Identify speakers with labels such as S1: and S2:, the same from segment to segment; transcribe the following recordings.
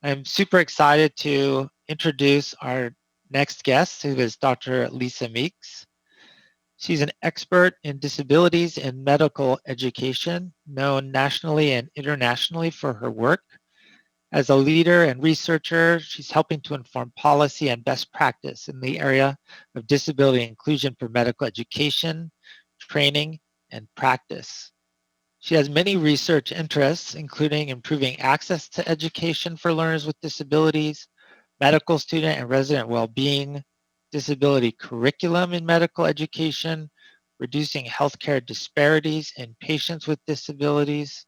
S1: I'm super excited to introduce our next guest, who is Dr. Lisa Meeks. She's an expert in disabilities and medical education, known nationally and internationally for her work. As a leader and researcher, she's helping to inform policy and best practice in the area of disability inclusion for medical education, training, and practice. She has many research interests, including improving access to education for learners with disabilities, medical student and resident well-being, disability curriculum in medical education, reducing healthcare disparities in patients with disabilities,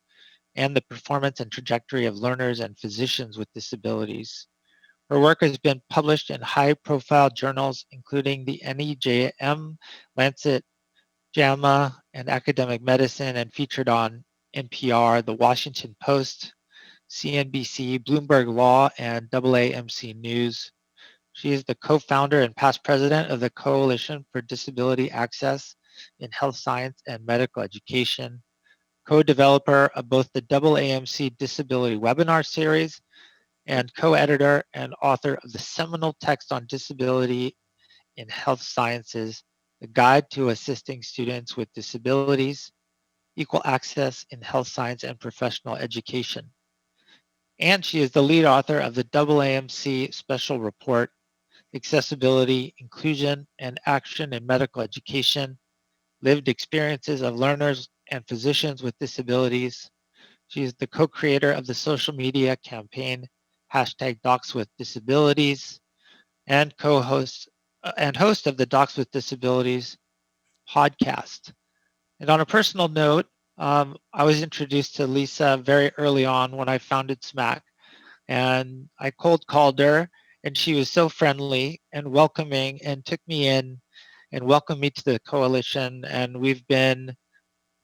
S1: and the performance and trajectory of learners and physicians with disabilities. Her work has been published in high-profile journals, including the NEJM, Lancet, JAMA, and Academic Medicine, and featured on NPR, The Washington Post, CNBC, Bloomberg Law, and AAMC News. She is the co-founder and past president of the Coalition for Disability Access in Health Science and Medical Education, co-developer of both the AAMC Disability Webinar Series, and co-editor and author of the seminal text on disability in health sciences, the guide to assisting students with disabilities, equal access in health science and professional education. And she is the lead author of the AAMC Special Report, Accessibility, Inclusion, and Action in Medical Education, Lived Experiences of Learners and Physicians with Disabilities. She is the co-creator of the social media campaign, Docs with Disabilities, and co-host and host of the Docs with Disabilities podcast. And on a personal note, I was introduced to Lisa very early on when I founded SMAC, and I cold called her, and she was so friendly and welcoming and took me in and welcomed me to the coalition. And we've been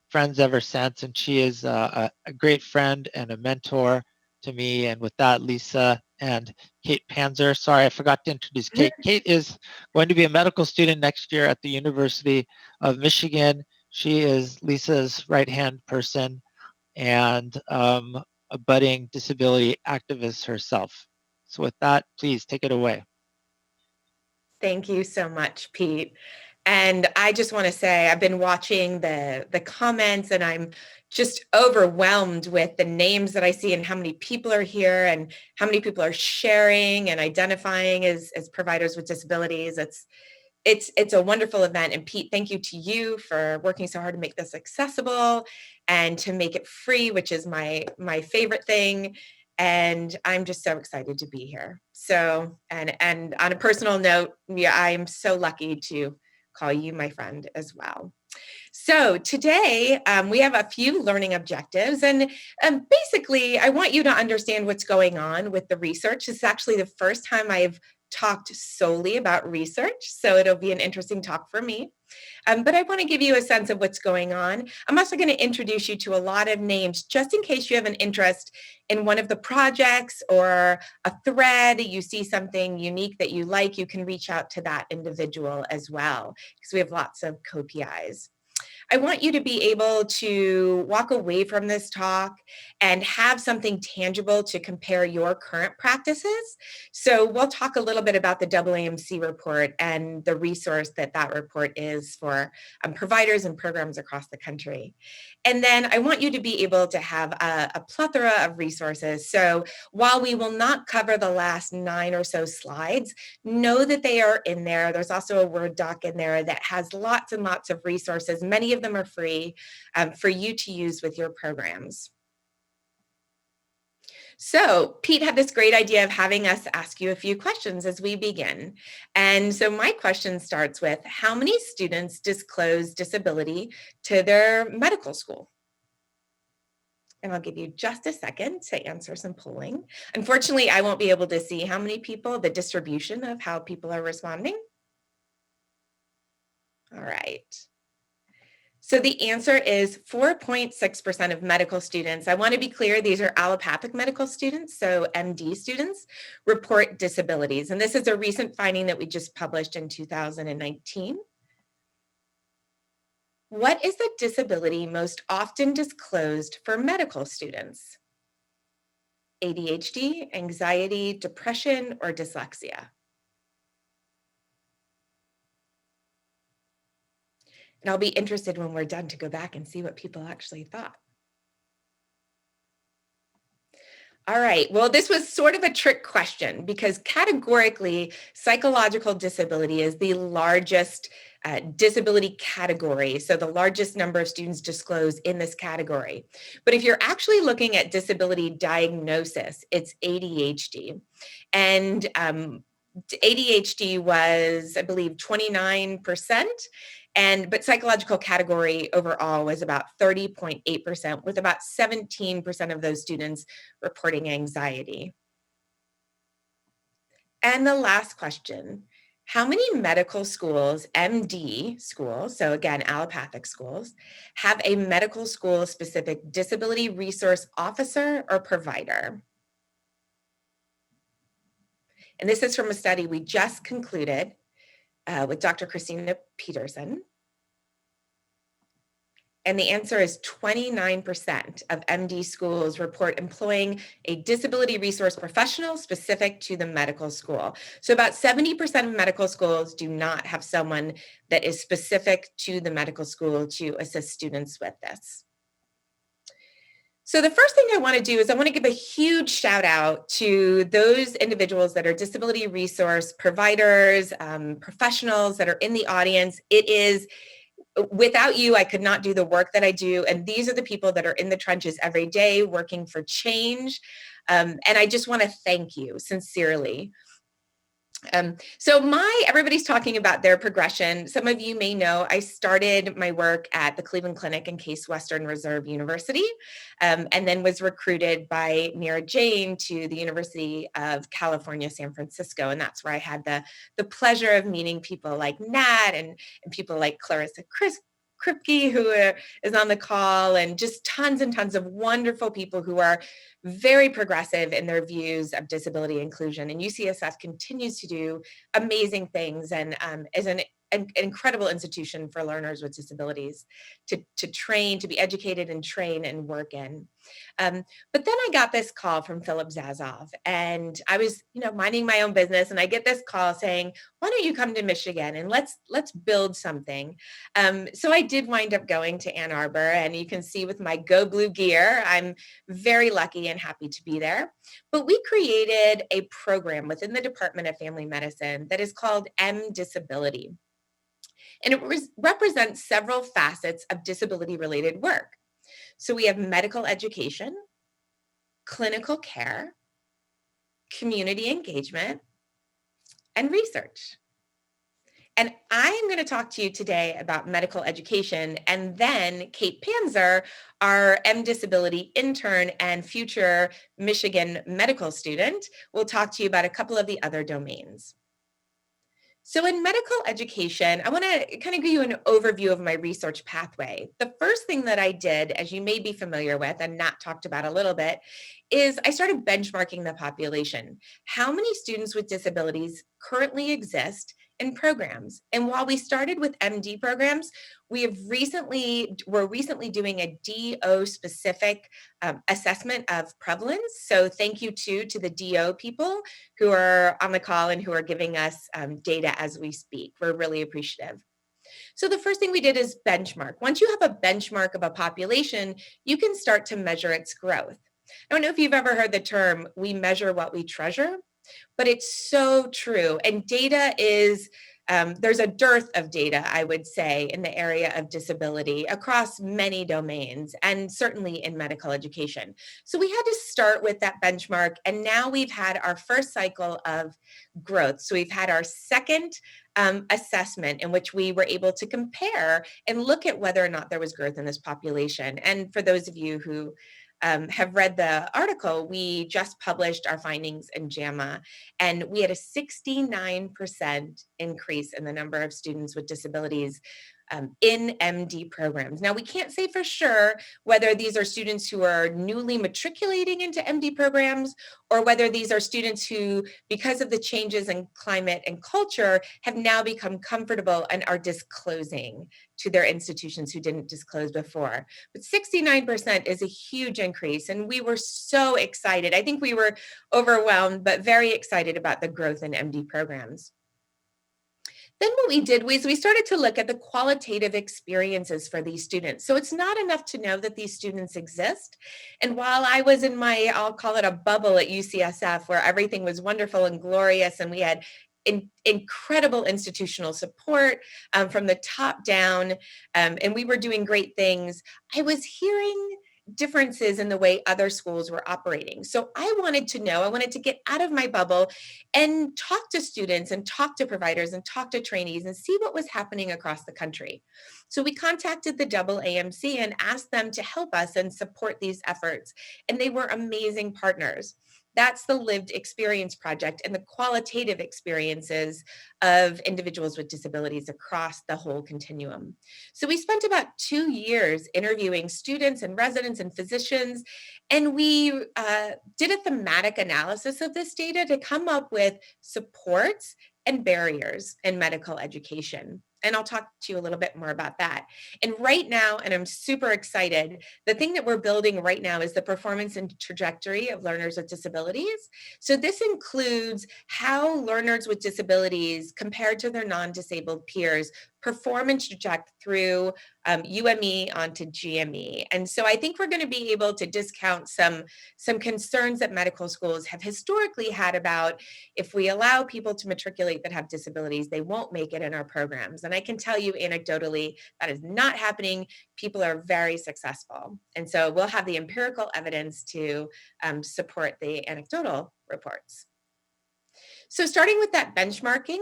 S1: friends ever since. And she is a great friend and a mentor to me. And with that, Lisa and Kate Panzer. Sorry, I forgot to introduce Kate. Kate is going to be a medical student next year at the University of Michigan. She is Lisa's right-hand person and a budding disability activist herself. So with that, please take it away.
S2: Thank you so much, Pete. And I just want to say I've been watching the comments and I'm just overwhelmed with the names that I see and how many people are here and how many people are sharing and identifying as providers with disabilities. It's a wonderful event. And Pete, thank you to you for working so hard to make this accessible and to make it free, which is my favorite thing. And I'm just so excited to be here. So, and on a personal note, yeah, I am so lucky to call you my friend as well. So today we have a few learning objectives, and basically I want you to understand what's going on with the research. This is actually the first time I've talked solely about research, so it'll be an interesting talk for me. But I want to give you a sense of what's going on. I'm also going to introduce you to a lot of names just in case you have an interest in one of the projects or a thread, you see something unique that you like, you can reach out to that individual as well, because we have lots of co-PIs. I want you to be able to walk away from this talk and have something tangible to compare your current practices. So we'll talk a little bit about the AAMC report and the resource that that report is for providers and programs across the country. And then I want you to be able to have a plethora of resources. So while we will not cover the last 9 or so slides, know that they are in there. There's also a Word doc in there that has lots and lots of resources. Many of them are free for you to use with your programs. So Pete had this great idea of having us ask you a few questions as we begin. And so my question starts with, how many students disclose disability to their medical school? And I'll give you just a second to answer some polling. Unfortunately, I won't be able to see how many people, the distribution of how people are responding. All right. So the answer is 4.6% of medical students. I want to be clear, these are allopathic medical students, so MD students, report disabilities. And this is a recent finding that we just published in 2019. What is the disability most often disclosed for medical students? ADHD, anxiety, depression, or dyslexia? And I'll be interested when we're done to go back and see what people actually thought. All right, well, this was sort of a trick question because categorically, psychological disability is the largest disability category. So the largest number of students disclosed in this category. But if you're actually looking at disability diagnosis, it's ADHD. And ADHD was, I believe, 29%. But psychological category overall was about 30.8%, with about 17% of those students reporting anxiety. And the last question, how many medical schools, MD schools, so again, allopathic schools, have a medical school specific disability resource officer or provider? And this is from a study we just concluded with Dr. Christina Peterson. And the answer is 29% of MD schools report employing a disability resource professional specific to the medical school. So about 70% of medical schools do not have someone that is specific to the medical school to assist students with this. So the first thing I want to do is I want to give a huge shout out to those individuals that are disability resource providers, professionals that are in the audience. It is without you, I could not do the work that I do. And these are the people that are in the trenches every day working for change. And I just want to thank you sincerely. So everybody's talking about their progression. Some of you may know I started my work at the Cleveland Clinic in Case Western Reserve University, and then was recruited by Mira Jane to the University of California, San Francisco. And that's where I had the pleasure of meeting people like Nat and people like Clarissa Kripke, who is on the call, and just tons and tons of wonderful people who are very progressive in their views of disability inclusion. And UCSF continues to do amazing things and is an incredible institution for learners with disabilities to train, to be educated and train and work in. But then I got this call from Philip Zazov, and I was, minding my own business, and I get this call saying, "Why don't you come to Michigan and let's build something?" So I did wind up going to Ann Arbor, and you can see with my Go Blue gear, I'm very lucky and happy to be there. But we created a program within the Department of Family Medicine that is called Disability. And it represents several facets of disability-related work. So we have medical education, clinical care, community engagement, and research. And I am going to talk to you today about medical education, and then Kate Panzer, our Disability intern and future Michigan medical student, will talk to you about a couple of the other domains. So in medical education, I want to kind of give you an overview of my research pathway. The first thing that I did, as you may be familiar with, and Nat talked about a little bit, is I started benchmarking the population. How many students with disabilities currently exist in programs? And while we started with MD programs, we're recently doing a DO specific assessment of prevalence. So thank you to the DO people who are on the call and who are giving us data as we speak. We're really appreciative. So the first thing we did is benchmark. Once you have a benchmark of a population, you can start to measure its growth. I don't know if you've ever heard the term, we measure what we treasure, but it's so true. And data is, there's a dearth of data, I would say, in the area of disability across many domains, and certainly in medical education. So we had to start with that benchmark, and now we've had our first cycle of growth. So we've had our second assessment in which we were able to compare and look at whether or not there was growth in this population. And for those of you who have read the article, we just published our findings in JAMA, and we had a 69% increase in the number of students with disabilities in MD programs. Now, we can't say for sure whether these are students who are newly matriculating into MD programs or whether these are students who, because of the changes in climate and culture, have now become comfortable and are disclosing to their institutions who didn't disclose before. But 69% is a huge increase, and we were so excited. I think we were overwhelmed, but very excited about the growth in MD programs. Then what we did was we started to look at the qualitative experiences for these students. So it's not enough to know that these students exist. And while I was in my, I'll call it a bubble at UCSF, where everything was wonderful and glorious, and we had incredible institutional support from the top down, and we were doing great things, I was hearing differences in the way other schools were operating. So I wanted to know, I wanted to get out of my bubble and talk to students and talk to providers and talk to trainees and see what was happening across the country. So we contacted the AAMC and asked them to help us and support these efforts. And they were amazing partners. That's the Lived Experience Project and the qualitative experiences of individuals with disabilities across the whole continuum. So we spent about 2 years interviewing students and residents and physicians, and we did a thematic analysis of this data to come up with supports and barriers in medical education. And I'll talk to you a little bit more about that. And right now, and I'm super excited, the thing that we're building right now is the performance and trajectory of learners with disabilities. So this includes how learners with disabilities compared to their non-disabled peers perform and traject through UME onto GME. And so I think we're going to be able to discount some concerns that medical schools have historically had about if we allow people to matriculate that have disabilities, they won't make it in our programs. And I can tell you anecdotally, that is not happening. People are very successful. And so we'll have the empirical evidence to support the anecdotal reports. So starting with that benchmarking,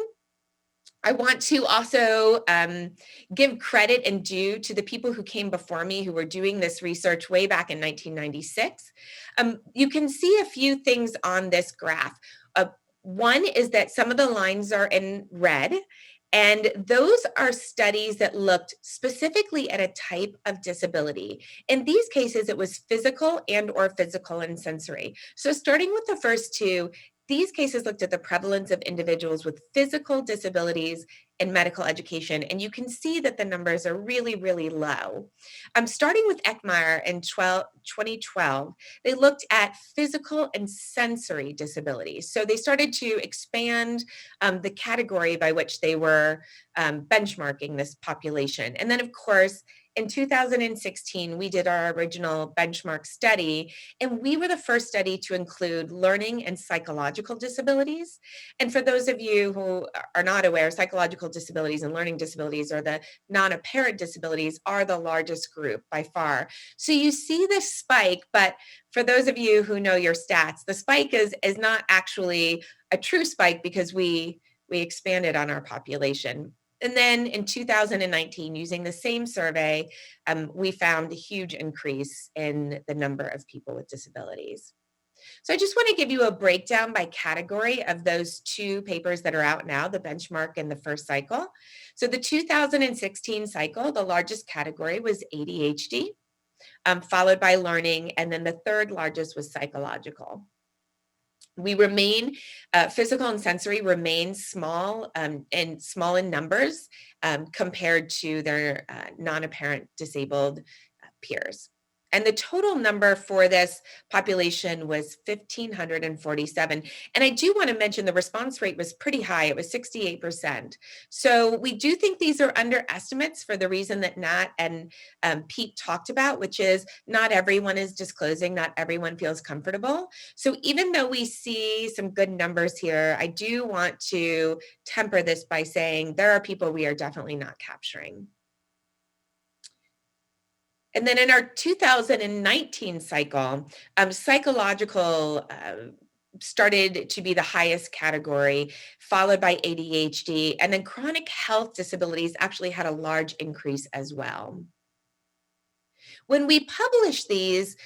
S2: I want to also give credit and due to the people who came before me who were doing this research way back in 1996. You can see a few things on this graph. One is that some of the lines are in red, and those are studies that looked specifically at a type of disability. In these cases, it was physical and or physical and sensory. So starting with the first two, these cases looked at the prevalence of individuals with physical disabilities in medical education, and you can see that the numbers are really, really low. Starting with Eckmeyer in 2012, they looked at physical and sensory disabilities. So they started to expand the category by which they were benchmarking this population. And then, of course, in 2016, we did our original benchmark study, and we were the first study to include learning and psychological disabilities. And for those of you who are not aware, psychological disabilities and learning disabilities, or the non-apparent disabilities, are the largest group by far. So you see this spike, but for those of you who know your stats, the spike is not actually a true spike because we expanded on our population. And then in 2019, using the same survey, we found a huge increase in the number of people with disabilities. So I just want to give you a breakdown by category of those two papers that are out now, the benchmark and the first cycle. So the 2016 cycle, the largest category was ADHD, followed by learning, and then the third largest was psychological. We remain, physical and sensory remain small and small in numbers compared to their non-apparent disabled peers. And the total number for this population was 1,547. And I do want to mention the response rate was pretty high. It was 68%. So we do think these are underestimates for the reason that Nat and Pete talked about, which is not everyone is disclosing, not everyone feels comfortable. So even though we see some good numbers here, I do want to temper this by saying there are people we are definitely not capturing. And then in our 2019 cycle, psychological started to be the highest category, followed by ADHD, and then chronic health disabilities actually had a large increase as well. When we published these,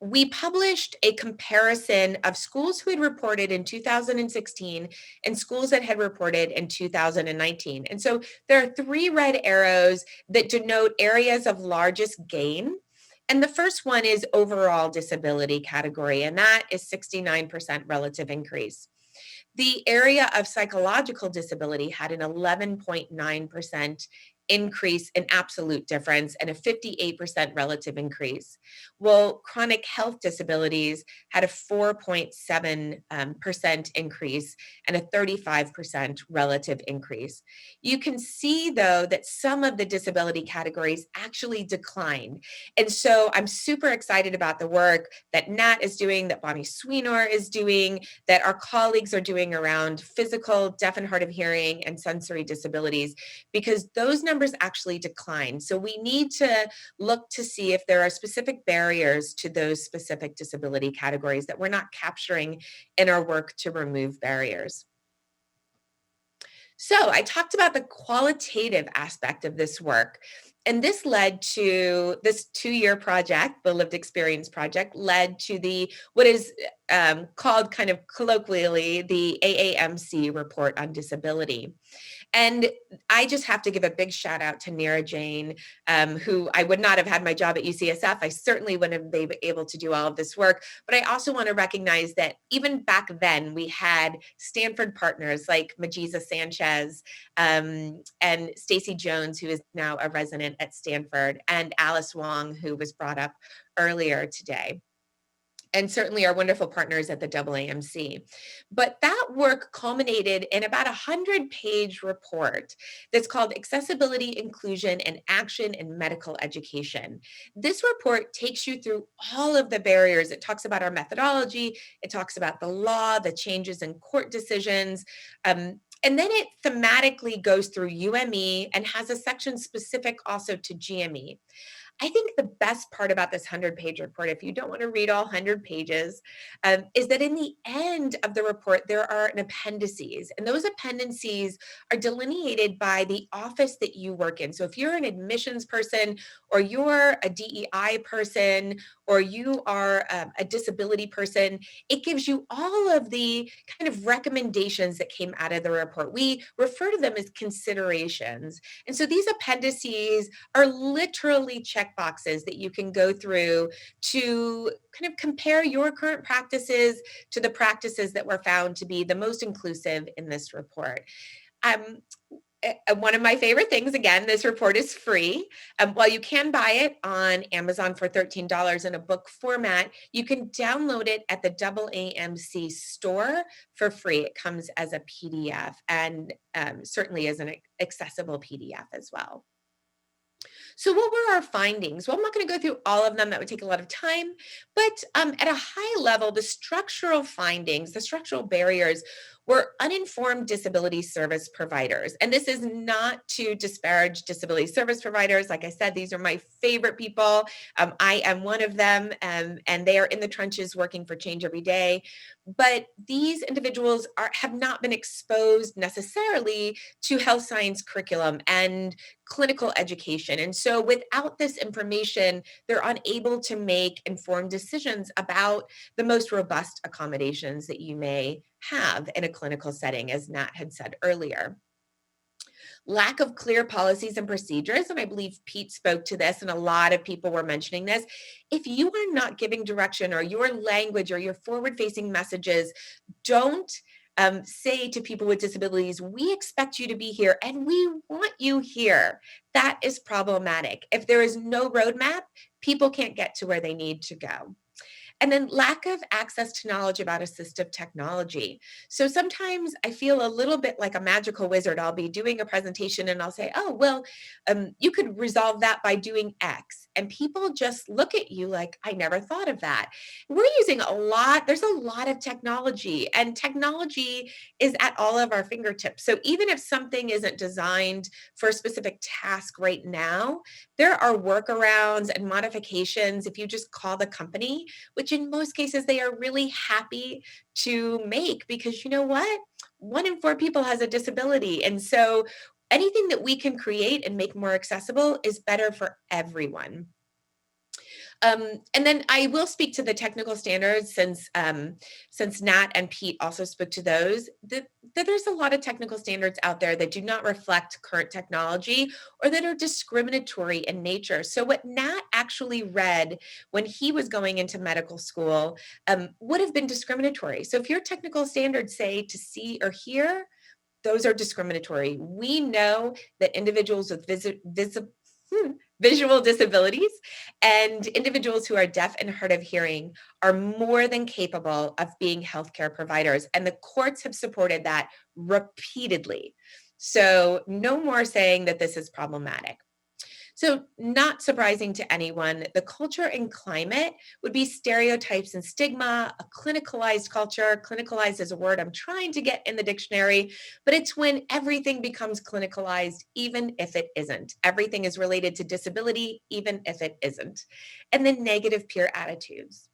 S2: we published a comparison of schools who had reported in 2016 and schools that had reported in 2019. And so there are 3 red arrows that denote areas of largest gain. And the first one is overall disability category, and that is 69% relative increase. The area of psychological disability had an 11.9% increase in absolute difference and a 58% relative increase. Well, chronic health disabilities had a 4.7% increase and a 35% relative increase. You can see, though, that some of the disability categories actually declined. And so I'm super excited about the work that Nat is doing, that Bonnie Sweenor is doing, that our colleagues are doing around physical, deaf and hard of hearing, and sensory disabilities, because those numbers actually decline. So we need to look to see if there are specific barriers to those specific disability categories that we're not capturing in our work to remove barriers. So I talked about the qualitative aspect of this work. And this led to this 2-year project, the Lived Experience Project, led to the what is called kind of colloquially the AAMC report on disability. And I just have to give a big shout out to Neera Jain, who I would not have had my job at UCSF. I certainly wouldn't have been able to do all of this work. But I also want to recognize that even back then, we had Stanford partners like Majiza Sanchez and Stacy Jones, who is now a resident at Stanford, and Alice Wong, who was brought up earlier today, and certainly our wonderful partners at the AAMC. But that work culminated in about a 100-page report that's called Accessibility, Inclusion, and Action in Medical Education. This report takes you through all of the barriers. It talks about our methodology, it talks about the law, the changes in court decisions, and then it thematically goes through UME and has a section specific also to GME. I think the best part about this 100-page report, if you don't want to read all 100 pages, is that in the end of the report, there are an appendices. And those appendices are delineated by the office that you work in. So if you're an admissions person, or you're a DEI person, or you are a disability person, it gives you all of the kind of recommendations that came out of the report. We refer to them as considerations. And so these appendices are literally check boxes that you can go through to kind of compare your current practices to the practices that were found to be the most inclusive in this report. One of my favorite things, again, this report is free. While you can buy it on Amazon for $13 in a book format, you can download it at the AAMC store for free. It comes as a PDF and certainly as an accessible PDF as well. So what were our findings? Well, I'm not going to go through all of them. That would take a lot of time. But at a high level, the structural findings, the structural barriers were uninformed disability service providers. And this is not to disparage disability service providers. Like I said, these are my favorite people. I am one of them, and they are in the trenches working for change every day. But these individuals have not been exposed necessarily to health science curriculum and clinical education. And so without this information, they're unable to make informed decisions about the most robust accommodations that you may have in a clinical setting, as Nat had said earlier. Lack of clear policies and procedures, and I believe Pete spoke to this, and a lot of people were mentioning this. If you are not giving direction, or your language or your forward-facing messages don't say to people with disabilities, we expect you to be here and we want you here, that is problematic. If there is no roadmap, people can't get to where they need to go. And then lack of access to knowledge about assistive technology. So sometimes I feel a little bit like a magical wizard. I'll be doing a presentation and I'll say, oh, well, you could resolve that by doing X. And people just look at you like, I never thought of that. We're using there's a lot of technology, and technology is at all of our fingertips. So even if something isn't designed for a specific task right now, there are workarounds and modifications if you just call the company, which in most cases they are really happy to make, because you know what? 1 in 4 people has a disability. And so anything that we can create and make more accessible is better for everyone. And then I will speak to the technical standards, since Nat and Pete also spoke to those. That there's a lot of technical standards out there that do not reflect current technology, or that are discriminatory in nature. So what Nat actually read when he was going into medical school would have been discriminatory. So if your technical standards say to see or hear, those are discriminatory. We know that individuals with visual disabilities and individuals who are deaf and hard of hearing are more than capable of being healthcare providers. And the courts have supported that repeatedly. So no more saying that this is problematic. So not surprising to anyone, the culture and climate would be stereotypes and stigma, a clinicalized culture. Clinicalized is a word I'm trying to get in the dictionary, but it's when everything becomes clinicalized, even if it isn't. Everything is related to disability, even if it isn't. And then negative peer attitudes.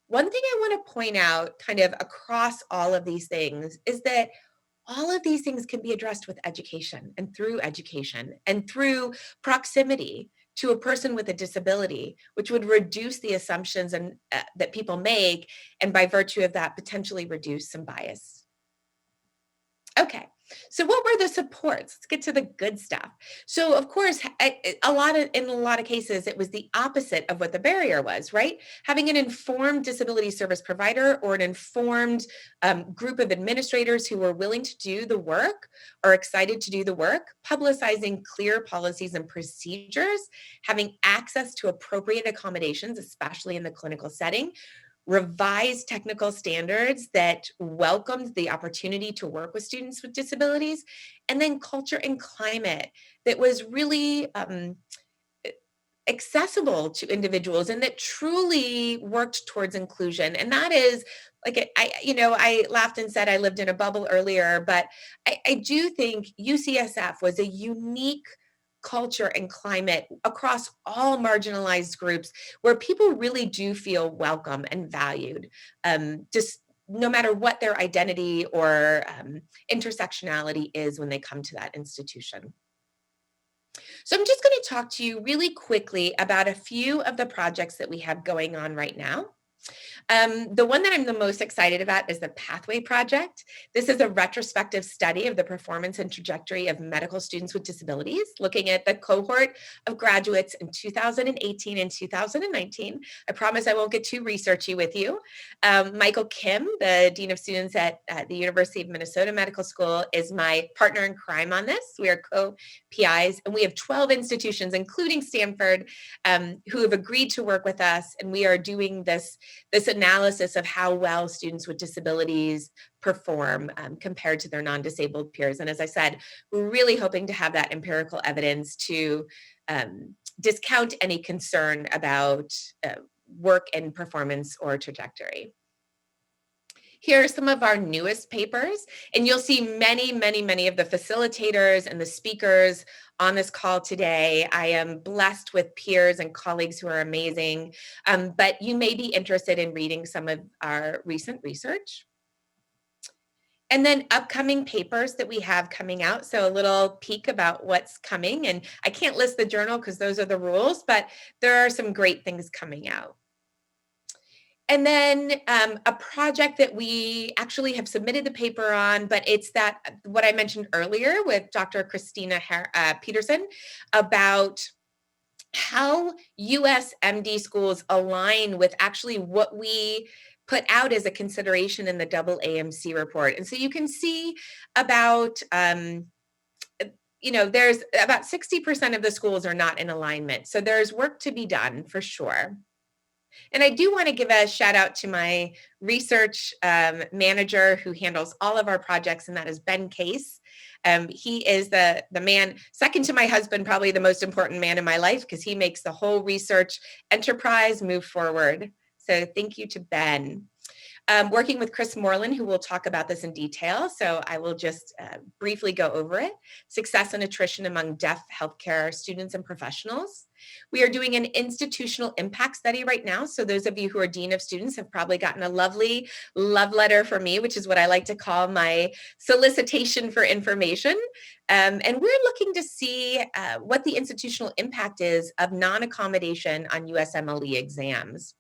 S2: One thing I want to point out kind of across all of these things is that all of these things can be addressed with education and through proximity to a person with a disability, which would reduce the assumptions and that people make, and by virtue of that, potentially reduce some bias. Okay, so what were the supports? Let's get to the good stuff. So, of course, in a lot of cases, it was the opposite of what the barrier was, right? Having an informed disability service provider or an informed group of administrators who were willing to do the work or excited to do the work, publicizing clear policies and procedures, having access to appropriate accommodations, especially in the clinical setting, revised technical standards that welcomed the opportunity to work with students with disabilities, and then culture and climate that was really accessible to individuals and that truly worked towards inclusion. And that is like, I laughed and said I lived in a bubble earlier, but I do think UCSF was a unique culture and climate across all marginalized groups where people really do feel welcome and valued, just no matter what their identity or intersectionality is when they come to that institution. So I'm just going to talk to you really quickly about a few of the projects that we have going on right now. The one that I'm the most excited about is the Pathway Project. This is a retrospective study of the performance and trajectory of medical students with disabilities, looking at the cohort of graduates in 2018 and 2019. I promise I won't get too researchy with you. Michael Kim, the Dean of Students at the University of Minnesota Medical School, is my partner in crime on this. We are co-PIs, and we have 12 institutions, including Stanford, who have agreed to work with us, and we are doing this analysis of how well students with disabilities perform compared to their non-disabled peers. And as I said, we're really hoping to have that empirical evidence to discount any concern about work and performance or trajectory. Here are some of our newest papers, and you'll see many of the facilitators and the speakers on this call today. I am blessed with peers and colleagues who are amazing, but you may be interested in reading some of our recent research. And then upcoming papers that we have coming out. So a little peek about what's coming. And I can't list the journal because those are the rules, but there are some great things coming out. And then a project that we actually have submitted the paper on, but it's that what I mentioned earlier with Dr. Christina Peterson about how US MD schools align with actually what we put out as a consideration in the AAMC report. And so you can see about, there's about 60% of the schools are not in alignment. So there's work to be done for sure. And I do want to give a shout out to my research manager who handles all of our projects, and that is Ben Case. He is the man, second to my husband, probably the most important man in my life because he makes the whole research enterprise move forward. So thank you to Ben. Working with Chris Moreland, who will talk about this in detail. So I will just briefly go over it. Success and attrition among deaf healthcare students and professionals. We are doing an institutional impact study right now. So those of you who are Dean of Students have probably gotten a lovely love letter from me, which is what I like to call my solicitation for information. And we're looking to see what the institutional impact is of non-accommodation on USMLE exams.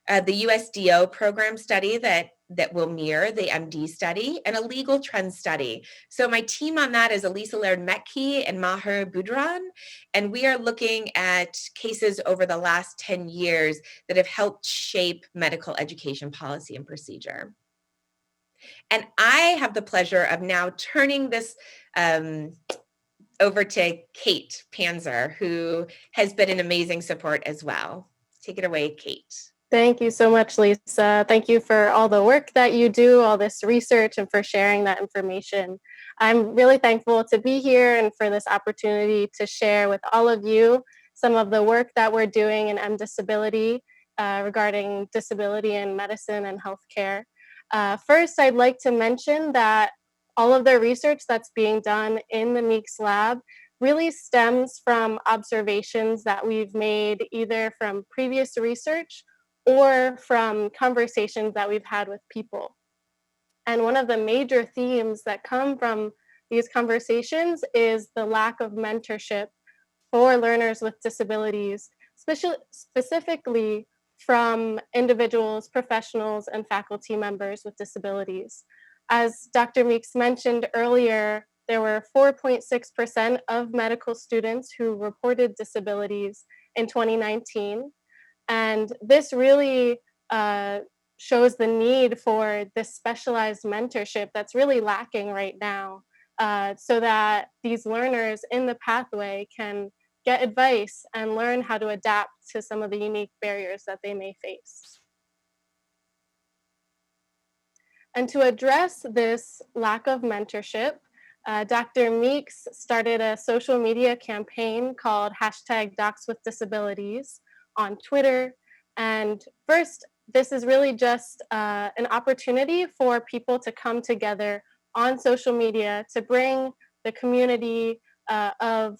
S2: The USDO program study that will mirror the MD study, and a legal trend study. So my team on that is Elisa Laird-Metke and Maher Budran, and we are looking at cases over the last 10 years that have helped shape medical education policy and procedure. And I have the pleasure of now turning this over to Kate Panzer, who has been an amazing support as well. Take it away, Kate.
S3: Thank you so much, Lisa. Thank you for all the work that you do, all this research, and for sharing that information. I'm really thankful to be here and for this opportunity to share with all of you some of the work that we're doing in Disability regarding disability in medicine and healthcare. First, I'd like to mention that all of the research that's being done in the Meeks lab really stems from observations that we've made either from previous research or from conversations that we've had with people. And one of the major themes that come from these conversations is the lack of mentorship for learners with disabilities, specifically from individuals, professionals, and faculty members with disabilities. As Dr. Meeks mentioned earlier, there were 4.6% of medical students who reported disabilities in 2019. And this really shows the need for this specialized mentorship that's really lacking right now, so that these learners in the pathway can get advice and learn how to adapt to some of the unique barriers that they may face. And to address this lack of mentorship, Dr. Meeks started a social media campaign called #DocsWithDisabilities on Twitter. And first, this is really just an opportunity for people to come together on social media to bring the community of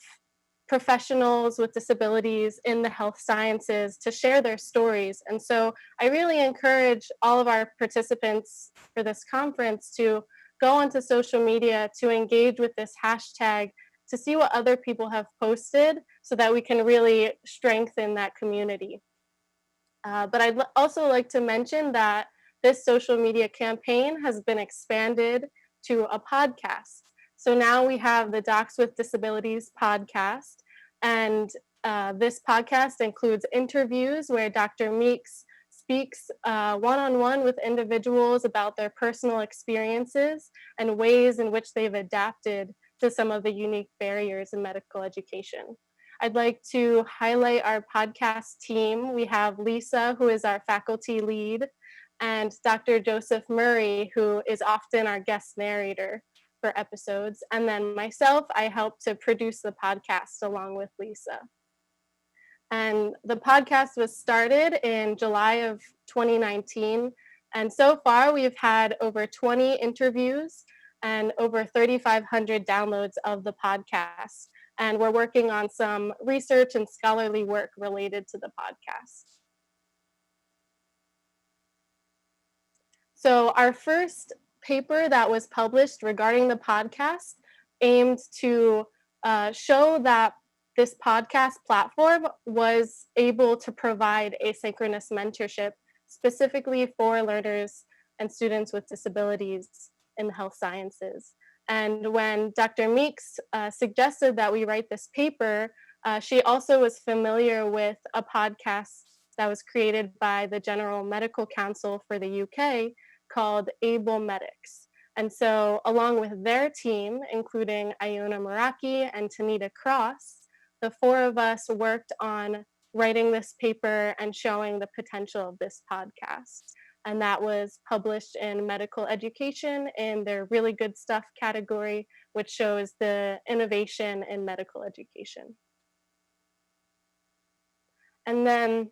S3: professionals with disabilities in the health sciences to share their stories. And so I really encourage all of our participants for this conference to go onto social media to engage with this hashtag to see what other people have posted so that we can really strengthen that community. But I'd also like to mention that this social media campaign has been expanded to a podcast. So now we have the Docs with Disabilities podcast, and this podcast includes interviews where Dr. Meeks speaks one-on-one with individuals about their personal experiences and ways in which they've adapted to some of the unique barriers in medical education. I'd like to highlight our podcast team. We have Lisa, who is our faculty lead, and Dr. Joseph Murray, who is often our guest narrator for episodes. And then myself, I help to produce the podcast along with Lisa. And the podcast was started in July of 2019. And so far, we've had over 20 interviews and over 3,500 downloads of the podcast. And we're working on some research and scholarly work related to the podcast. So our first paper that was published regarding the podcast aimed to show that this podcast platform was able to provide asynchronous mentorship specifically for learners and students with disabilities in the health sciences. And when Dr. Meeks suggested that we write this paper, she also was familiar with a podcast that was created by the General Medical Council for the UK called Able Medics. And so along with their team, including Iona Maraki and Tanita Cross, the four of us worked on writing this paper and showing the potential of this podcast. And that was published in Medical Education in their Really Good Stuff category, which shows the innovation in medical education. And then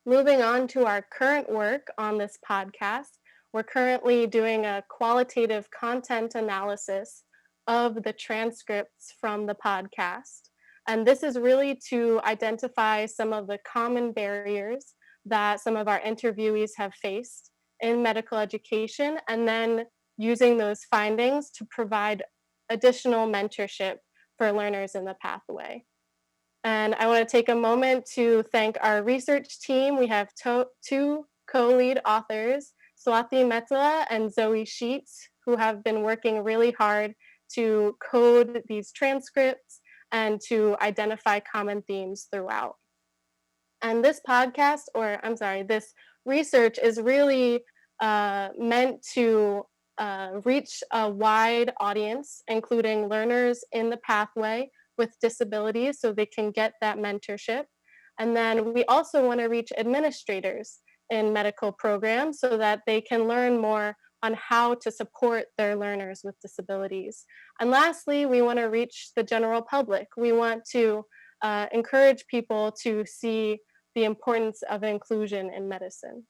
S3: moving on to our current work on this podcast, we're currently doing a qualitative content analysis of the transcripts from the podcast. And this is really to identify some of the common barriers that some of our interviewees have faced in medical education, and then using those findings to provide additional mentorship for learners in the pathway. And I want to take a moment to thank our research team. We have two co-lead authors, Swati Metla and Zoe Sheets, who have been working really hard to code these transcripts and to identify common themes throughout. And this podcast, this research is really meant to reach a wide audience, including learners in the pathway with disabilities so they can get that mentorship. And then we also want to reach administrators in medical programs so that they can learn more on how to support their learners with disabilities. And lastly, we want to reach the general public. We want to encourage people to see the importance of inclusion in medicine.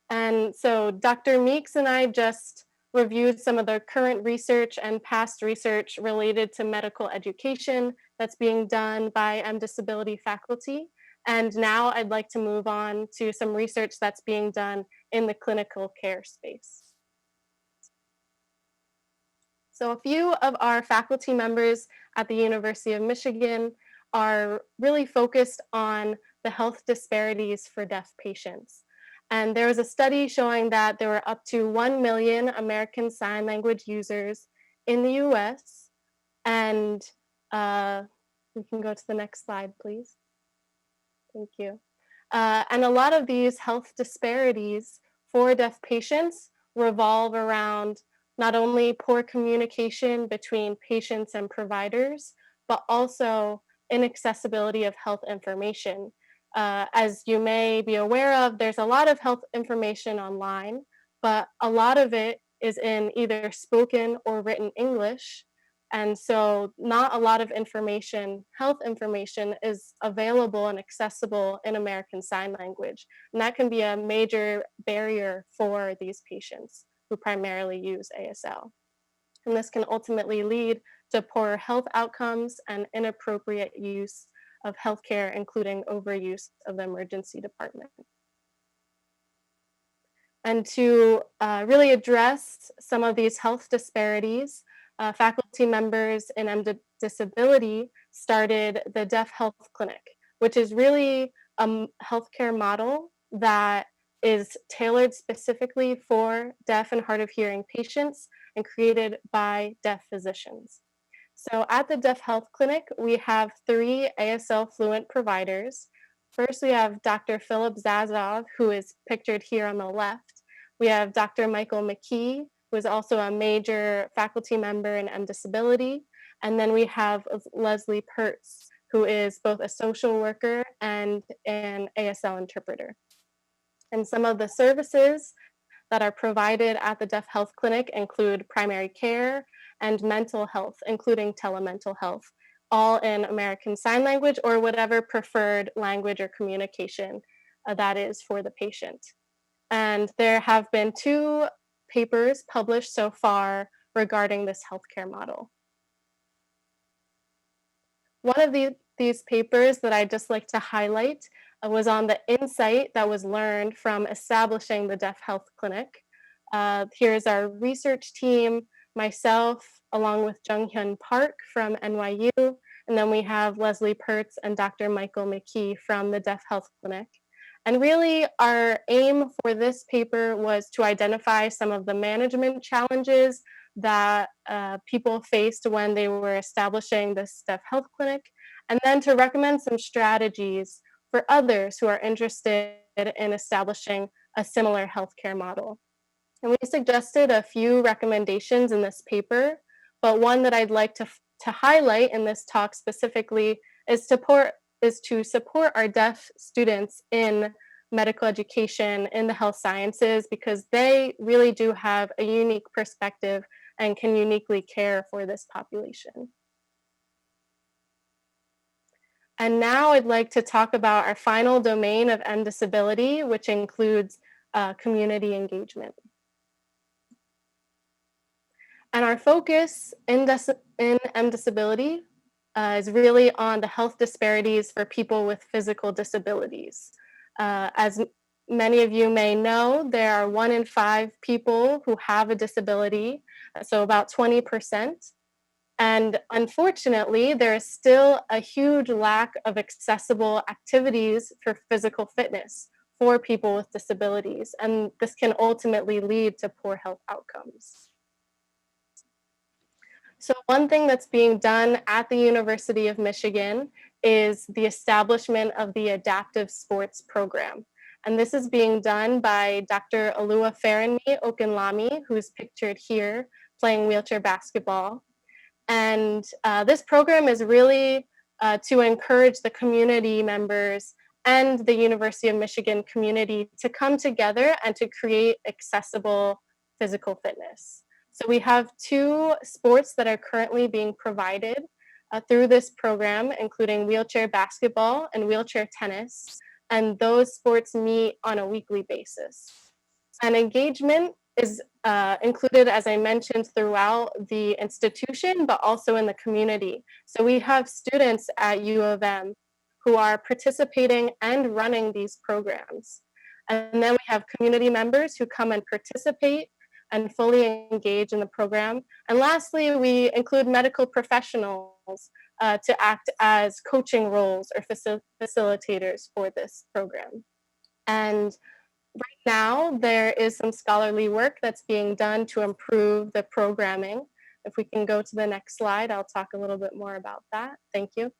S3: And so Dr. Meeks and I just reviewed some of the current research and past research related to medical education that's being done by Disability faculty. And now I'd like to move on to some research that's being done in the clinical care space. So a few of our faculty members at the University of Michigan are really focused on the health disparities for deaf patients. And there was a study showing that there were up to 1 million American Sign Language users in the US. And we can go to the next slide, please. Thank you. And a lot of these health disparities for deaf patients revolve around not only poor communication between patients and providers, but also inaccessibility of health information. As you may be aware of, there's a lot of health information online, but a lot of it is in either spoken or written English. And so not a lot of information, health information, is available and accessible in American Sign Language. And that can be a major barrier for these patients who primarily use ASL. And this can ultimately lead to poorer health outcomes and inappropriate use of healthcare, including overuse of the emergency department. And to really address some of these health disparities, faculty members in Disability started the Deaf Health Clinic, which is really a healthcare model that is tailored specifically for deaf and hard of hearing patients and created by deaf physicians. So at the Deaf Health Clinic, we have 3 ASL fluent providers. First, we have Dr. Philip Zazov, who is pictured here on the left. We have Dr. Michael McKee, who is also a major faculty member in Disability. And then we have Leslie Pertz, who is both a social worker and an ASL interpreter. And some of the services that are provided at the Deaf Health Clinic include primary care and mental health, including telemental health, all in American Sign Language or whatever preferred language or communication that is for the patient. And there have been 2 papers published so far regarding this healthcare model. One of these papers that I'd just like to highlight was on the insight that was learned from establishing the Deaf Health Clinic. Here's our research team, myself, along with Jung-Hyun Park from NYU, and then we have Leslie Pertz and Dr. Michael McKee from the Deaf Health Clinic. And really, our aim for this paper was to identify some of the management challenges that people faced when they were establishing this Deaf Health Clinic, and then to recommend some strategies for others who are interested in establishing a similar healthcare model. And we suggested a few recommendations in this paper, but one that I'd like to highlight in this talk specifically is to support our deaf students in medical education in the health sciences, because they really do have a unique perspective and can uniquely care for this population. And now I'd like to talk about our final domain of Disability, which includes community engagement. And our focus in Disability is really on the health disparities for people with physical disabilities. As many of you may know, there are 1 in 5 people who have a disability, so about 20%. And unfortunately, there is still a huge lack of accessible activities for physical fitness for people with disabilities, and this can ultimately lead to poor health outcomes. So one thing that's being done at the University of Michigan is the establishment of the adaptive sports program. And this is being done by Dr. Alua Faranmi Okunlami, who's pictured here, playing wheelchair basketball. And this program is really to encourage the community members and the University of Michigan community to come together and to create accessible physical fitness. So we have 2 sports that are currently being provided through this program, including wheelchair basketball and wheelchair tennis. And those sports meet on a weekly basis. And engagement is included, as I mentioned, throughout the institution, but also in the community. So we have students at U of M who are participating and running these programs. And then we have community members who come and participate and fully engage in the program. And lastly, we include medical professionals to act as coaching roles or facilitators for this program. And right now, there is some scholarly work that's being done to improve the programming. If we can go to the next slide, I'll talk a little bit more about that. Thank you.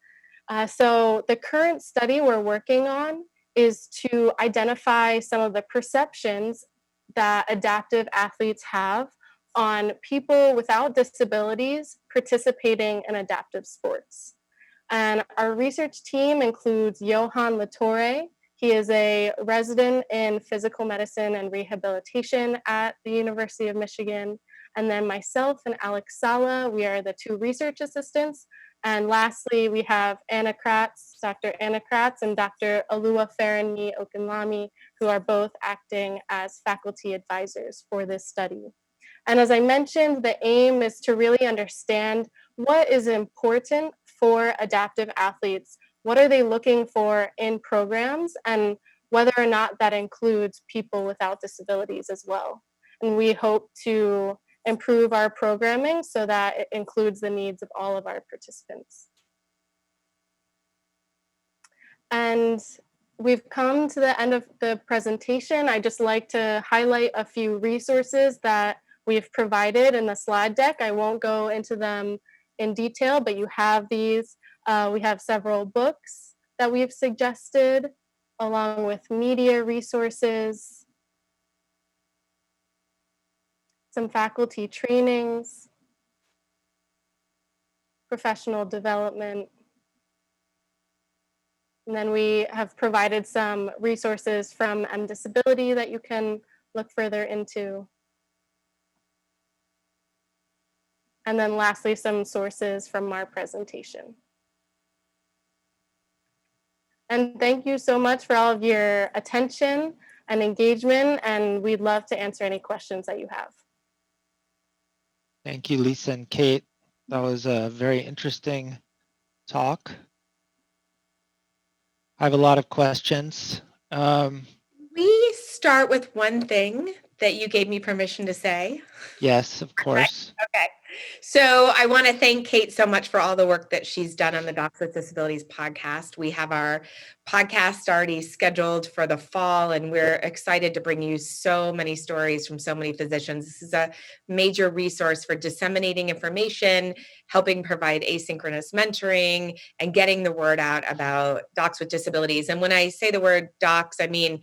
S3: So the current study we're working on is to identify some of the perceptions that adaptive athletes have on people without disabilities participating in adaptive sports. And our research team includes Johan Latore. He is a resident in physical medicine and rehabilitation at the University of Michigan. And then myself and Alex Sala, we are the 2 research assistants. And lastly, we have Anna Kratz, Dr. Anna Kratz and Dr. Alua Faranmi Okunlami, who are both acting as faculty advisors for this study. And as I mentioned, the aim is to really understand what is important for adaptive athletes. What are they looking for in programs, and whether or not that includes people without disabilities as well. And we hope to improve our programming so that it includes the needs of all of our participants. And we've come to the end of the presentation. I'd just like to highlight a few resources that we've provided in the slide deck. I won't go into them in detail, but you have these. We have several books that we've suggested, along with media resources, some faculty trainings, professional development. And then we have provided some resources from Disability that you can look further into. And then lastly, some sources from our presentation. And thank you so much for all of your attention and engagement, and we'd love to answer any questions that you have.
S1: Thank you, Lisa and Kate. That was a very interesting talk. I have a lot of questions.
S2: We start with one thing that you gave me permission to say.
S1: Yes, of course.
S2: Okay. So I want to thank Kate so much for all the work that she's done on the Docs with Disabilities podcast. We have our podcast already scheduled for the fall, and we're excited to bring you so many stories from so many physicians. This is a major resource for disseminating information, helping provide asynchronous mentoring, and getting the word out about docs with disabilities. And when I say the word docs, I mean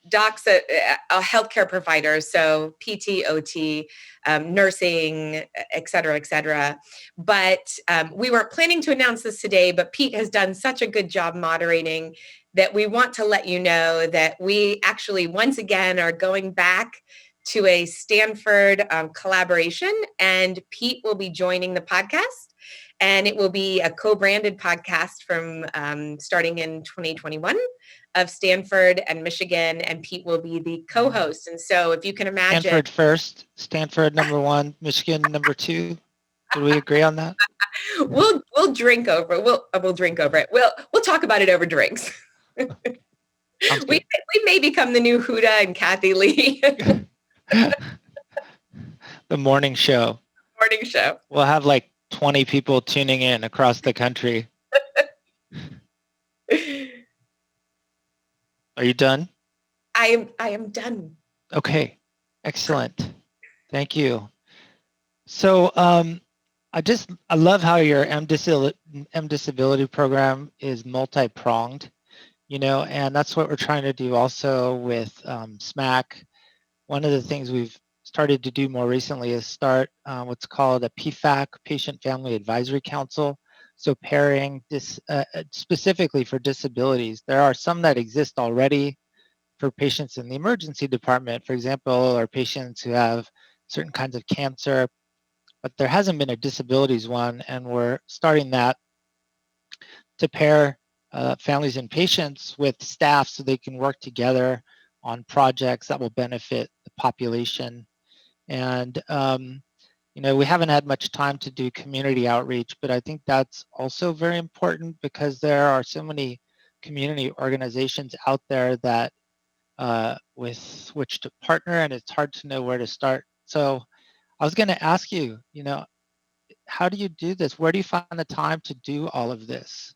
S2: docs, healthcare providers, so PT, OT, nursing, et cetera, But we weren't planning to announce this today, but Pete has done such a good job moderating that we want to let you know that we actually, once again, are going back to a Stanford collaboration, and Pete will be joining the podcast. And it will be a co-branded podcast from starting in 2021 of Stanford and Michigan, and Pete will be the co-host. And so if you can imagine—
S1: Stanford first, Stanford number 1, Michigan number 2. Did we agree on that?
S2: We'll drink over it. We'll drink over it. We'll talk about it over drinks. We may become the new Huda and Kathy Lee.
S1: The morning show.
S2: Morning show.
S1: We'll have like 20 people tuning in across the country. Are you done?
S2: I am done.
S1: Okay, excellent. Thank you. So I love how your M disability program is multi-pronged. and that's what we're trying to do also with SMAC. One of the things we've started to do more recently is start what's called a PFAC, Patient Family Advisory Council. So pairing this specifically for disabilities. There are some that exist already for patients in the emergency department, for example, or patients who have certain kinds of cancer, but there hasn't been a disabilities one, and we're starting that to pair families and patients with staff so they can work together on projects that will benefit the population. And we haven't had much time to do community outreach, but I think that's also very important because there are so many community organizations out there that with which to partner, and it's hard to know where to start. So I was going to ask you, how do you do this? Where do you find the time to do all of this?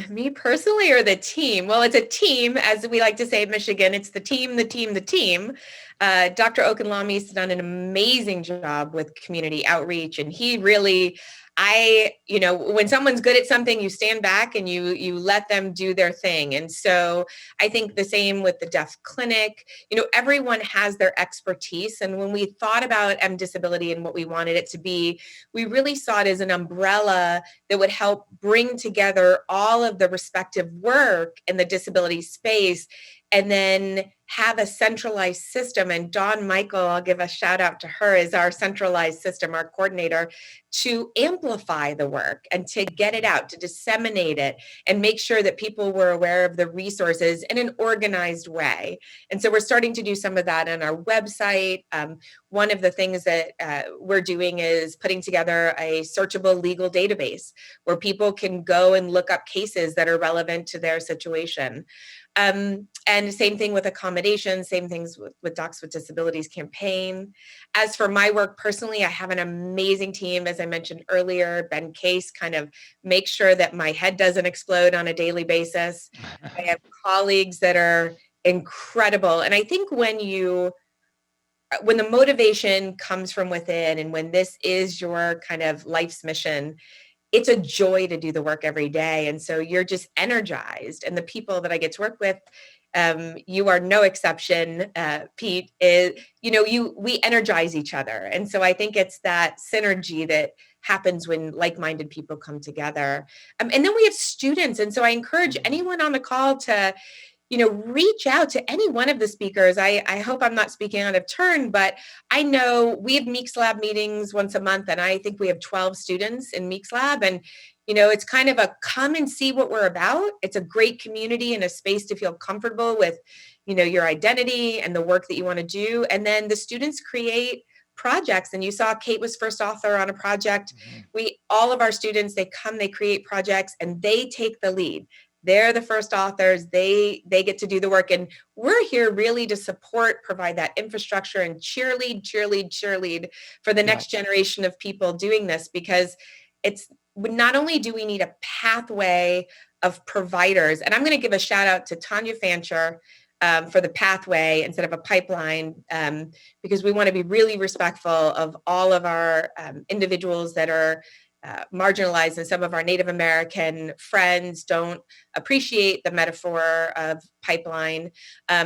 S2: Me personally or the team? Well, it's a team, as we like to say in Michigan. It's the team, the team, the team. Dr. Okunlami's done an amazing job with community outreach, and he really, when someone's good at something, you stand back and you let them do their thing. And so I think the same with the deaf clinic. Everyone has their expertise, and when we thought about disability and what we wanted it to be, we really saw it as an umbrella that would help bring together all of the respective work in the disability space and then have a centralized system. And Dawn Michael, I'll give a shout out to her, is our centralized system, our coordinator, to amplify the work and to get it out, to disseminate it, and make sure that people were aware of the resources in an organized way. And so we're starting to do some of that on our website. One of the things that we're doing is putting together a searchable legal database where people can go and look up cases that are relevant to their situation. And same thing with accommodations, same things with Docs with Disabilities campaign. As for my work personally, I have an amazing team. As I mentioned earlier, Ben Case kind of makes sure that my head doesn't explode on a daily basis. I have colleagues that are incredible. And I think when the motivation comes from within and when this is your kind of life's mission, it's a joy to do the work every day. And so you're just energized. And the people that I get to work with, you are no exception, Pete, we energize each other. And so I think it's that synergy that happens when like-minded people come together. And then we have students. And so I encourage anyone on the call to reach out to any one of the speakers. I hope I'm not speaking out of turn, but I know we have Meeks Lab meetings once a month, and I think we have 12 students in Meeks Lab. And, it's kind of a come and see what we're about. It's a great community and a space to feel comfortable with, your identity and the work that you want to do. And then the students create projects. And you saw Kate was first author on a project. All of our students, they come, they create projects, and they take the lead. They're the first authors. They get to do the work. And we're here really to support, provide that infrastructure and cheerlead for the next generation of people doing this, because it's not only do we need a pathway of providers, and I'm going to give a shout out to Tanya Fancher for the pathway instead of a pipeline, because we want to be really respectful of all of our individuals that are marginalized, and some of our Native American friends don't appreciate the metaphor of pipeline.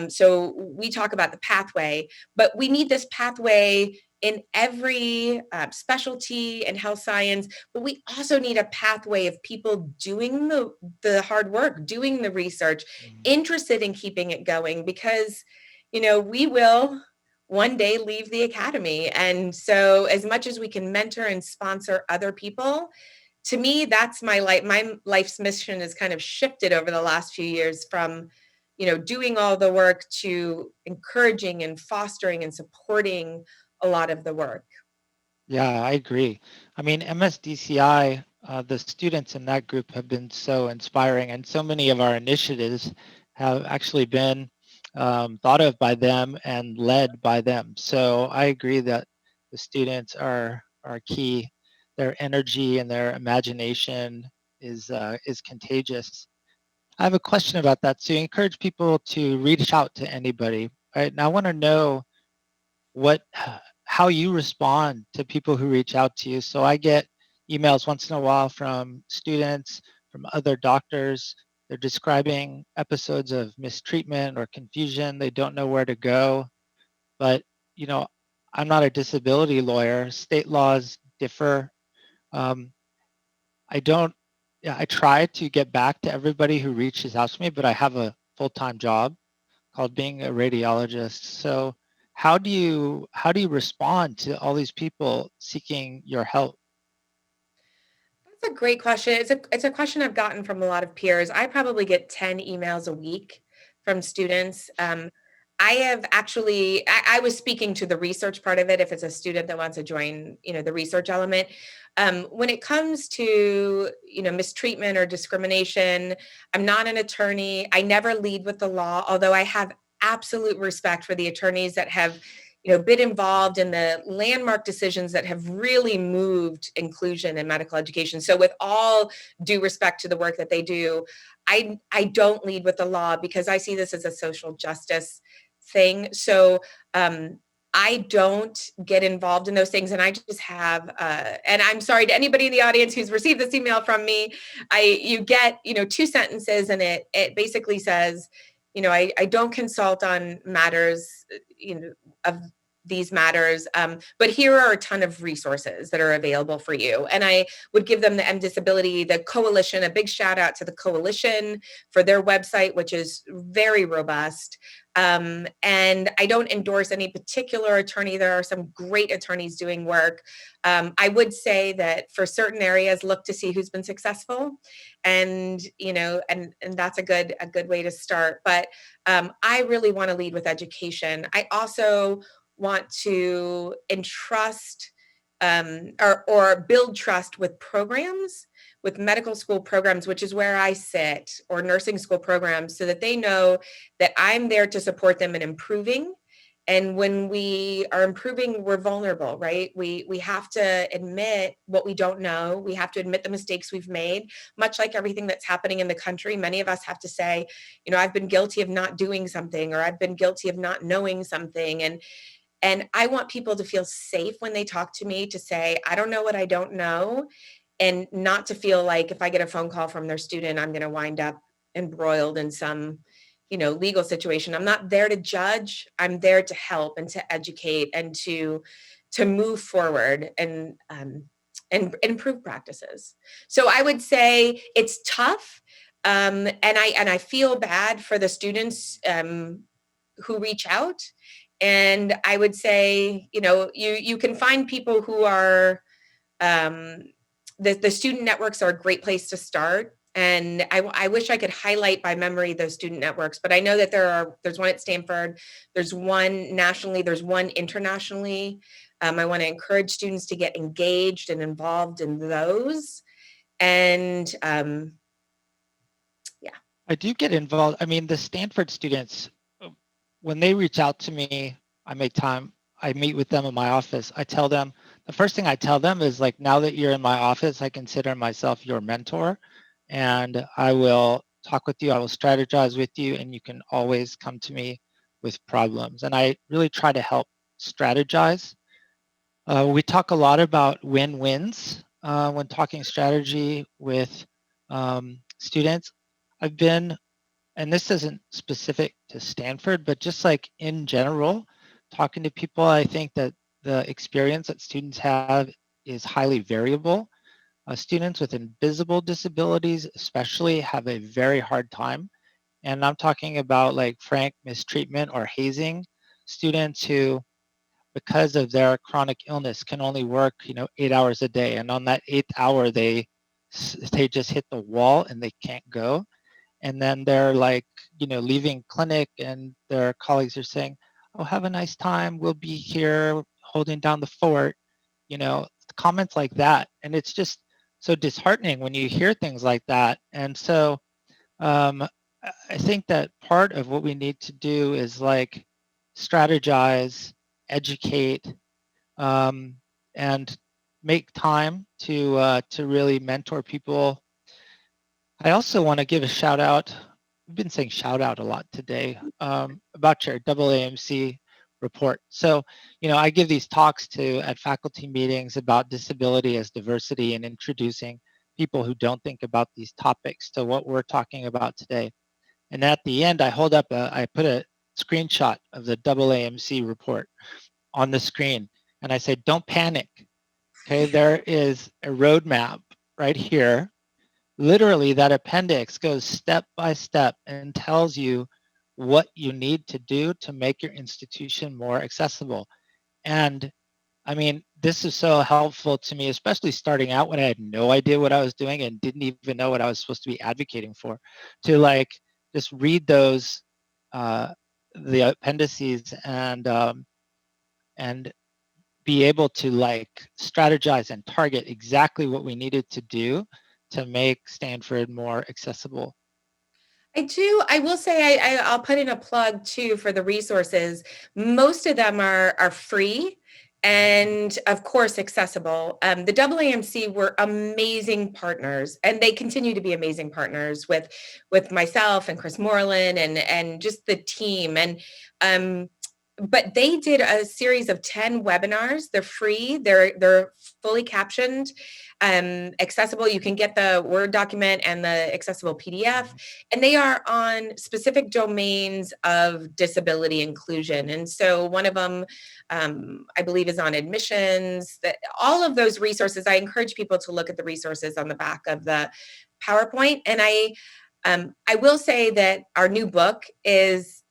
S2: So we talk about the pathway, but we need this pathway in every specialty and health science, but we also need a pathway of people doing the hard work, doing the research, interested in keeping it going, because, we will one day leave the academy. And so as much as we can mentor and sponsor other people, to me, that's my life. My life's mission has kind of shifted over the last few years from, doing all the work to encouraging and fostering and supporting a lot of the work.
S1: Yeah, I agree. I mean, MSDCI, the students in that group have been so inspiring, and so many of our initiatives have actually been thought of by them and led by them. So I agree that the students are key. Their energy and their imagination is contagious. I have a question about that. So you encourage people to reach out to anybody, right? Now I want to know how you respond to people who reach out to you. So I get emails once in a while from students, from other doctors. They're describing episodes of mistreatment or confusion. They don't know where to go. But, you know, I'm not a disability lawyer. State laws differ. Um, I don't, yeah, I try to get back to everybody who reaches out to me, but I have a full-time job called being a radiologist. So how do you respond to all these people seeking your help?
S2: That's a great question. It's a question I've gotten from a lot of peers. I probably get 10 emails a week from students. I have actually, I was speaking to the research part of it. If it's a student that wants to join, the research element, when it comes to, mistreatment or discrimination, I'm not an attorney. I never lead with the law, although I have absolute respect for the attorneys that have been involved in the landmark decisions that have really moved inclusion in medical education. So with all due respect to the work that they do, I don't lead with the law because I see this as a social justice thing. So I don't get involved in those things. And I just have, and I'm sorry to anybody in the audience who's received this email from me, you get, 2 sentences and it basically says, I don't consult on matters, of these matters, but here are a ton of resources that are available for you. And I would give them the M Disability, the coalition, a big shout out to the coalition for their website, which is very robust. And I don't endorse any particular attorney. There are some great attorneys doing work. I would say that for certain areas, look to see who's been successful, and and that's a good way to start. But I really want to lead with education. I also want to entrust or build trust with programs, with medical school programs, which is where I sit, or nursing school programs, so that they know that I'm there to support them in improving. And when we are improving, we're vulnerable, right? We have to admit what we don't know. We have to admit the mistakes we've made, much like everything that's happening in the country. Many of us have to say, I've been guilty of not doing something, or I've been guilty of not knowing something. And I want people to feel safe when they talk to me, to say, I don't know what I don't know, and not to feel like if I get a phone call from their student, I'm going to wind up embroiled in some, legal situation. I'm not there to judge. I'm there to help and to educate and to move forward and improve practices. So I would say it's tough. And I feel bad for the students who reach out. And I would say, you can find people who are, the student networks are a great place to start. And I wish I could highlight by memory those student networks, but I know that there's one at Stanford, there's one nationally, there's one internationally. I want to encourage students to get engaged and involved in those. And yeah.
S1: I do get involved. I mean, the Stanford students, when they reach out to me, I make time. I meet with them in my office. I tell them, the first thing I tell them is like, now that you're in my office, I consider myself your mentor, and I will talk with you. I will strategize with you, and you can always come to me with problems. And I really try to help strategize. We talk a lot about win-wins when talking strategy with students. I've been, and this isn't specific to Stanford, but just like in general, talking to people, I think that the experience that students have is highly variable. Students with invisible disabilities especially have a very hard time. And I'm talking about like frank mistreatment or hazing. Students who, because of their chronic illness, can only work 8 hours a day, and on that 8th hour they just hit the wall and they can't go. And then they're like leaving clinic, and their colleagues are saying, oh, have a nice time, we'll be here holding down the fort, comments like that. And it's just so disheartening when you hear things like that. And so um, I think that part of what we need to do is like strategize, educate, and make time to really mentor people. I also want to give a shout out. We've been saying shout out a lot today about your AAMC report. So, I give these talks at faculty meetings about disability as diversity and introducing people who don't think about these topics to what we're talking about today. And at the end, I put a screenshot of the AAMC report on the screen, and I say, don't panic. Okay, there is a roadmap right here. Literally, that appendix goes step by step and tells you what you need to do to make your institution more accessible. And I mean, this is so helpful to me, especially starting out when I had no idea what I was doing and didn't even know what I was supposed to be advocating for, to like just read those, the appendices, and be able to like strategize and target exactly what we needed to do to make Stanford more accessible.
S2: I do. I will say I'll put in a plug too for the resources. Most of them are free and of course accessible. The AAMC were amazing partners, and they continue to be amazing partners with myself and Chris Moreland and just the team. And but they did a series of 10 webinars. They're free. They're fully captioned, accessible. You can get the Word document and the accessible PDF, and they are on specific domains of disability inclusion. And so one of them, I believe, is on admissions. That all of those resources, I encourage people to look at the resources on the back of the PowerPoint. And I will say that our new book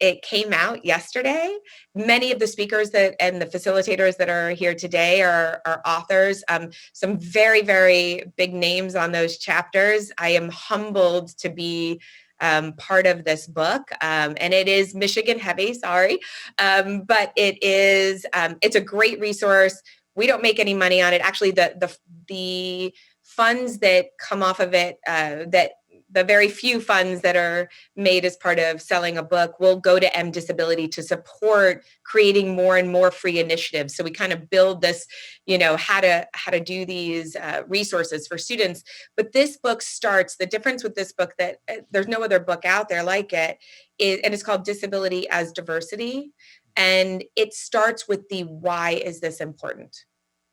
S2: it came out yesterday. Many of the speakers and the facilitators that are here today are authors. Some very, very big names on those chapters. I am humbled to be part of this book, and it is Michigan heavy. Sorry, but it's a great resource. We don't make any money on it. Actually, the funds that come off of it, that the very few funds that are made as part of selling a book will go to M Disability to support creating more and more free initiatives. So we kind of build this, how to do these resources for students. But this book starts, the difference with this book that there's no other book out there like it, and it's called Disability as Diversity. And it starts with the why is this important?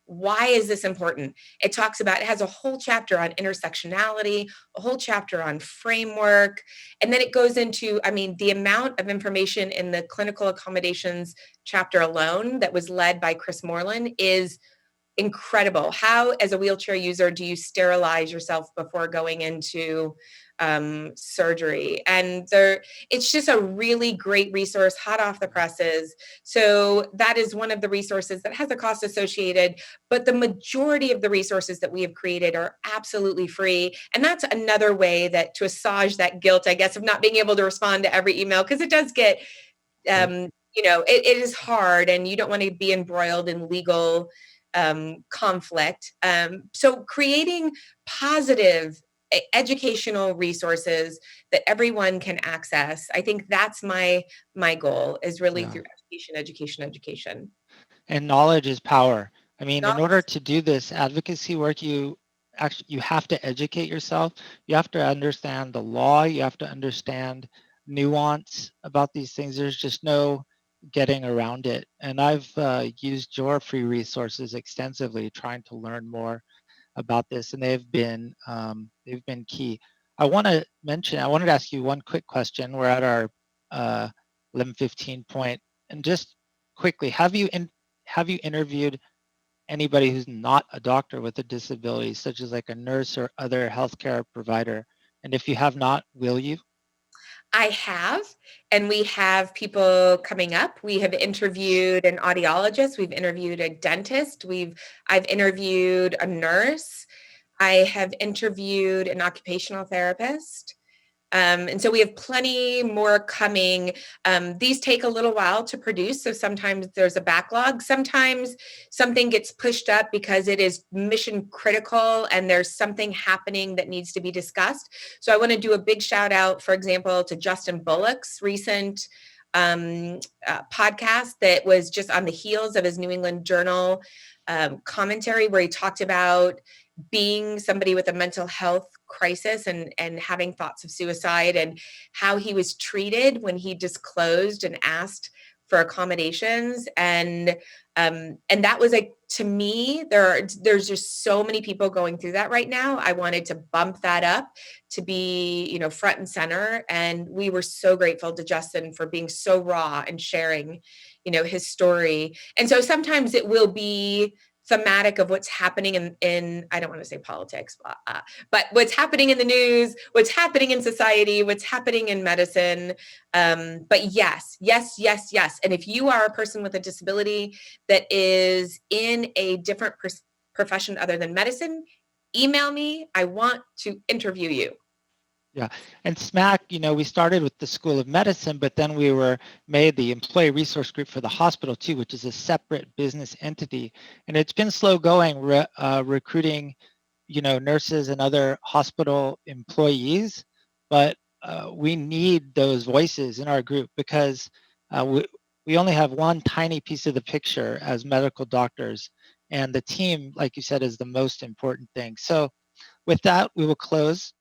S2: Why is this important? It has a whole chapter on intersectionality, a whole chapter on framework, and then it goes into, the amount of information in the clinical accommodations chapter alone that was led by Chris Moreland is incredible. How, as a wheelchair user, do you sterilize yourself before going into surgery? And it's just a really great resource, hot off the presses. So that is one of the resources that has a cost associated, but the majority of the resources that we have created are absolutely free. And that's another way that to assuage that guilt, I guess, of not being able to respond to every email, because it does get, it is hard, and you don't want to be embroiled in legal conflict. So creating positive educational resources that everyone can access. I think that's my goal, is really through education.
S1: And knowledge is power. I mean, in order
S2: Knowledge.
S1: to do this advocacy work, you have to educate yourself. You have to understand the law. You have to understand nuance about these things. There's just no getting around it. And I've used your free resources extensively, trying to learn more about this, and they've been key. I wanted to ask you one quick question. We're at our 11:15 point, and just quickly, have you interviewed anybody who's not a doctor with a disability, such as like a nurse or other healthcare provider? And if you have not, will you?
S2: I have, and we have people coming up. We have interviewed an audiologist. We've interviewed a dentist. I've interviewed a nurse. I have interviewed an occupational therapist. And so we have plenty more coming. These take a little while to produce. So sometimes there's a backlog. Sometimes something gets pushed up because it is mission critical and there's something happening that needs to be discussed. So I want to do a big shout out, for example, to Justin Bullock's recent podcast that was just on the heels of his New England Journal commentary, where he talked about being somebody with a mental health crisis and having thoughts of suicide, and how he was treated when he disclosed and asked for accommodations. And that was like, to me, there's just so many people going through that right now. I wanted to bump that up to be, you know, front and center. And we were so grateful to Justin for being so raw and sharing, you know, his story. And so sometimes it will be thematic of what's happening in I don't want to say politics, but what's happening in the news, what's happening in society, what's happening in medicine. But yes. And if you are a person with a disability that is in a different profession other than medicine, email me. I want to interview you.
S1: Yeah, and SMAC, you know, we started with the School of Medicine, but then we were made the employee resource group for the hospital too, which is a separate business entity. And it's been slow going recruiting, you know, nurses and other hospital employees, but we need those voices in our group because we only have one tiny piece of the picture as medical doctors, and the team, like you said, is the most important thing. So with that, we will close.